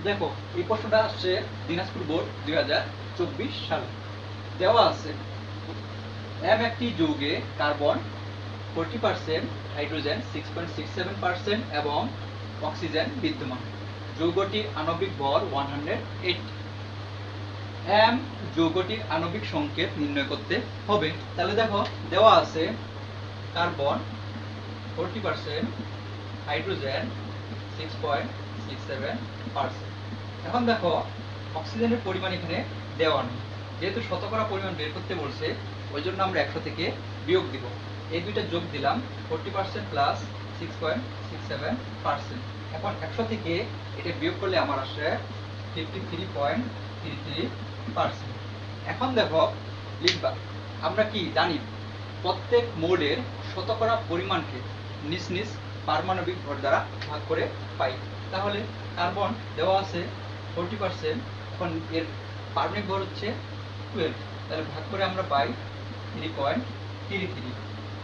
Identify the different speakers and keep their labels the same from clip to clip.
Speaker 1: দেখো এই প্রশ্নটা আসছে দিনাজপুর বোর্ড 2024 সালে। দেওয়া আছে M একটি যৌগে কার্বন 40%, হাইড্রোজেন 6.67% এবং অক্সিজেন বিদ্যমান। যৌগটির আণবিক ভর 180। M যৌগটির আণবিক সংকেত নির্ণয় করতে হবে। তাহলে দেখো দেওয়া আছে কার্বন 40%, হাইড্রোজেন 6.67%। এখন দেখো অক্সিজেনের পরিমাণ এখানে দেওয়া নেই, যেহেতু শতকরা পরিমাণ বের করতে বলছে ওই জন্য আমরা 100 থেকে বিয়োগ দিব। এই দুইটা যোগ দিলাম 40% প্লাস 6.67%। এখন 100 থেকে এটা বিয়োগ করলে আমার আসে 53.33%। এখন দেখো লিখবা, আমরা কি জানি প্রত্যেক মোলের শতকরা পরিমাণকে নিজ নিজ পারমাণবিক ভর দ্বারা ভাগ করে পাই। তাহলে কার্বন দেওয়া আছে 40%, এখন এর পারমাণবিক ভর হচ্ছে 12, তাহলে ভাগ করে আমরা পাই 3.33।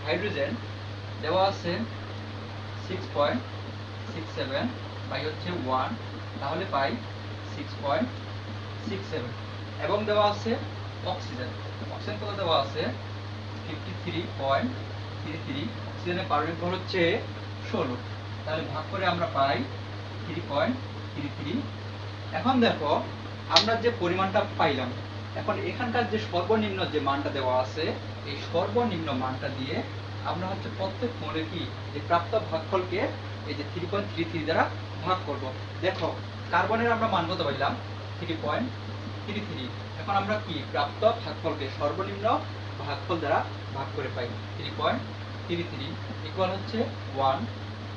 Speaker 1: হাইড্রোজেন দেওয়া আছে 6.67 বাই হচ্ছে 1, তাহলে পাই 6.67। এবং দেওয়া আছে অক্সিজেন, অক্সিজেন কত দেওয়া আছে 53.33। অক্সিজেনের পারমাণবিক ভর হচ্ছে 16, তাহলে ভাগ করে আমরা পাই 3.33। এখন দেখো আমরা যে পরিমাণটা পাইলাম, এখন এখানকার যে সর্বনিম্ন যে মানটা দেওয়া আছে এই সর্বনিম্ন মানটা দিয়ে আমরা হচ্ছে প্রত্যেক মোলে কি যে প্রাপ্ত ভাগফলকে এই যে 3.33 দ্বারা ভাগ করব। দেখো কার্বনের আমরা মান কত পাইলাম 3.33। এখন আমরা কি প্রাপ্ত ভাগফলকে সর্বনিম্ন ভাগফল দ্বারা ভাগ করে পাই 3.33 ইকুয়াল হচ্ছে 1।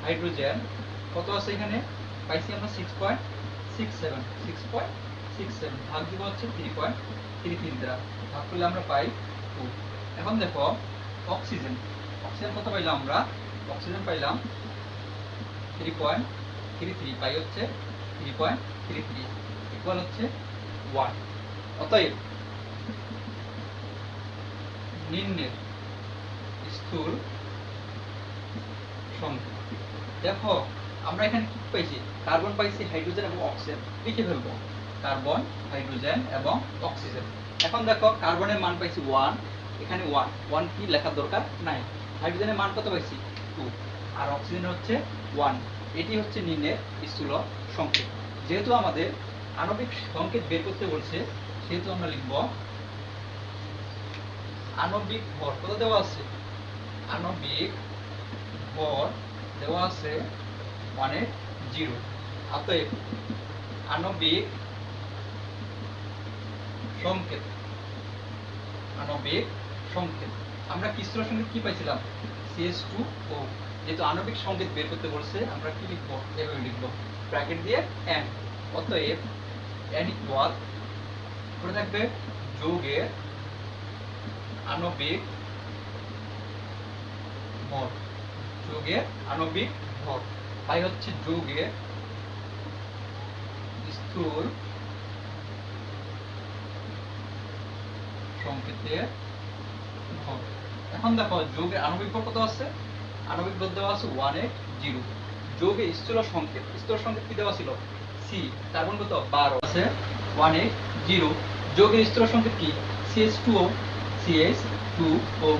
Speaker 1: হাইড্রোজেন কত আছে এখানে পাইছি আমরা 6.67 ভাগ দিব হচ্ছে 3.33 দ্বারা, ভাগ করলে আমরা পাই 2। এখন দেখো অক্সিজেন, অক্সিজেন কত পাইলাম আমরা, অক্সিজেন পাইলাম 3.33 পাই হচ্ছে 3.33 ইকুয়াল হচ্ছে 1। অতএব নিম্নের স্থূল সংখ্যা, দেখো আমরা এখানে কি পাইছি, কার্বন পাইছি, হাইড্রোজেন এবং অক্সিজেন। লিখে ফেলবো কার্বন, হাইড্রোজেন এবং অক্সিজেন। এখন দেখো কার্বনের মান পাইছি 1, এখানে 1 কি লেখার দরকার নাই। হাইড্রোজেনের মান কত পাইছি 2, আর অক্সিজেন হচ্ছে 1। এটি হচ্ছে নিম্নের স্থূল সংকেত। যেহেতু আমাদের আণবিক সংকেত বের করতে বলছে সেহেতু আমরা লিখব আণবিক ভর কত দেওয়া আছে, আণবিক ভর দেওয়া আছে 180। অতএব আণবিক সংকেত, আণবিক সংকেত আমরা কি স্থূল সংকেত কি পাইছিলাম CH2O। যেহেতু আণবিক সংকেত বের করতে বলছে আমরা কি লিখবো, এভাবে লিখবো ব্র্যাকেট দিয়ে n। অতএব n ইকুয়াল করে থাকবে যৌগের আণবিক ভর, যৌগের আণবিক ভর তাই হচ্ছে যৌগের স্থূল সংকেতের ভর। এখন দেখো যৌগের আণবিক ভর কত আছে, আণবিক ভর দেওয়া আছে 180। যৌগের স্থূল সংকেত, স্থূল সংকেত কি দেওয়া ছিল C, কার্বন কত 12 আছে 180। যৌগের স্থূল সংকেত কি CH2O, CH2O।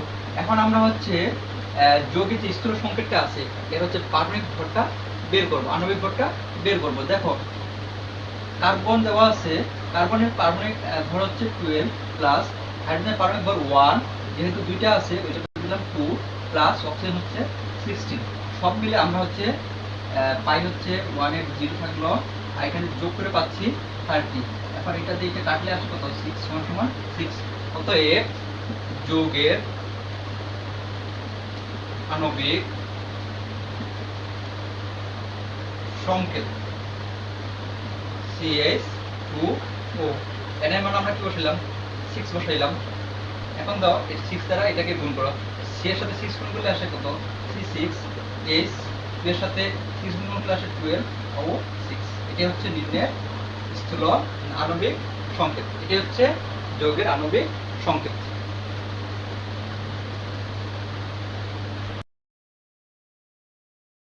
Speaker 1: এখন আমরা হচ্ছে যৌগের যে স্থূল সংকেতটা আছে এর হচ্ছে পারমাণবিক ভরটা বের করব, আণবিক ভরটা বের করব। দেখো কার্বন দেওয়া আছে, কার্বনের পারমাণবিক ভর হচ্ছে 12 প্লাস হাইড্রোজেনের পারমাণবিক ভর 1, যেহেতু দুইটা আছে ওইটা দিলাম 2 প্লাস অক্সিজেন হচ্ছে 16। সব মিলে আমরা হচ্ছে পাই হচ্ছে 180 থাকলো, আর এখানে যোগ করে পাচ্ছি 30। এখন এটা দিয়ে এটা কাটলে আসে কত 6 সমান 6। অতএব যৌগের আণবিক সংকেত CH2O, এর মান আমরা কি বসাইলাম 6 বসাইলাম। এখন দাও এই 6 দ্বারা এটাকে গুণ করো, C এর সাথে 6 গুণ করলে আসে কত C6, H এর সাথে 6 গুণ করলে আসে 12 ও 6। এটা হচ্ছে নিম্নের স্থূল আণবিক সংকেত, এটা হচ্ছে যৌগের আণবিক সংকেত।